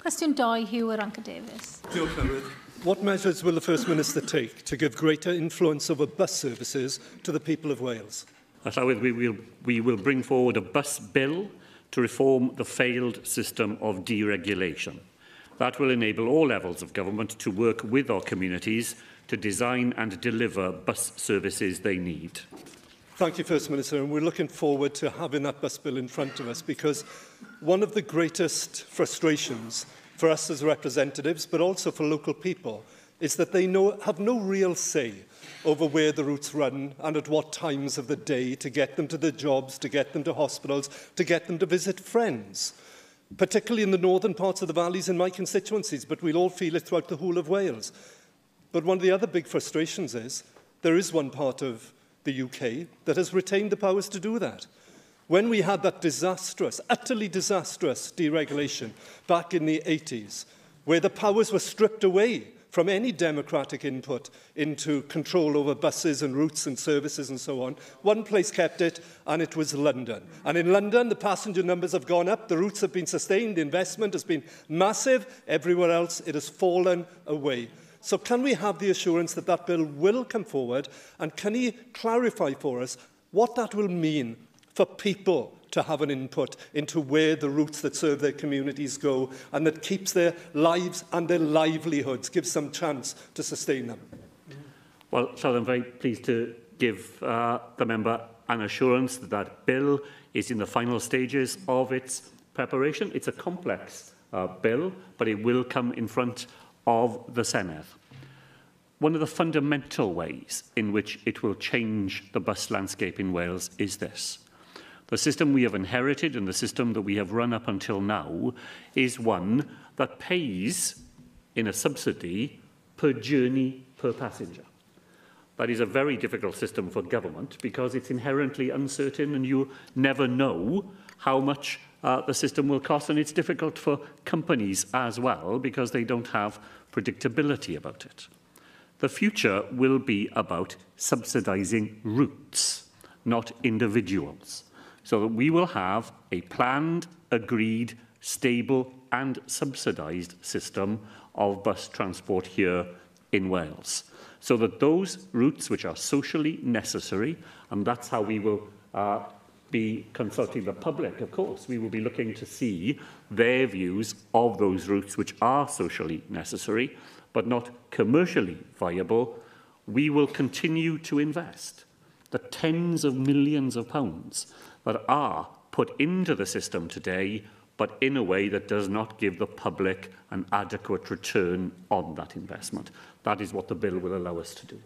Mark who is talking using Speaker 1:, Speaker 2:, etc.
Speaker 1: Cwestiwn 2, Huw Irranca-Davies.
Speaker 2: What measures will the First Minister take to give greater influence over bus services to the people of Wales?
Speaker 3: We will bring forward a bus bill to reform the failed system of deregulation. That will enable all levels of government to work with our communities to design and deliver bus services they need.
Speaker 2: Thank you, First Minister, and we're looking forward to having that bus bill in front of us, because one of the greatest frustrations for us as representatives, but also for local people, is that they have no real say over where the routes run and at what times of the day to get them to their jobs, to get them to hospitals, to get them to visit friends, particularly in the northern parts of the valleys in my constituencies, but we'll all feel it throughout the whole of Wales. But one of the other big frustrations is there is one part of the UK that has retained the powers to do that. When we had that disastrous, utterly disastrous deregulation back in the 80s, where the powers were stripped away from any democratic input into control over buses and routes and services and so on, one place kept it, and it was London. And in London, the passenger numbers have gone up, the routes have been sustained, the investment has been massive. Everywhere else, it has fallen away. So can we have the assurance that that bill will come forward, and can he clarify for us what that will mean for people to have an input into where the routes that serve their communities go, and that keeps their lives and their livelihoods, gives some chance to sustain them?
Speaker 3: Well, so I'm very pleased to give the member an assurance that that bill is in the final stages of its preparation. It's a complex bill, but it will come in front of the Senedd. One of the fundamental ways in which it will change the bus landscape in Wales is this. The system we have inherited and the system that we have run up until now is one that pays in a subsidy per journey per passenger. That is a very difficult system for government because it's inherently uncertain and you never know how much the system will cost, and it's difficult for companies as well because they don't have predictability about it. The future will be about subsidising routes, not individuals, so that we will have a planned, agreed, stable and subsidised system of bus transport here in Wales, so that those routes which are socially necessary, and that's how we will be consulting the public, of course. We will be looking to see their views of those routes which are socially necessary, but not commercially viable. We will continue to invest the tens of millions of pounds that are put into the system today, but in a way that does not give the public an adequate return on that investment. That is what the bill will allow us to do.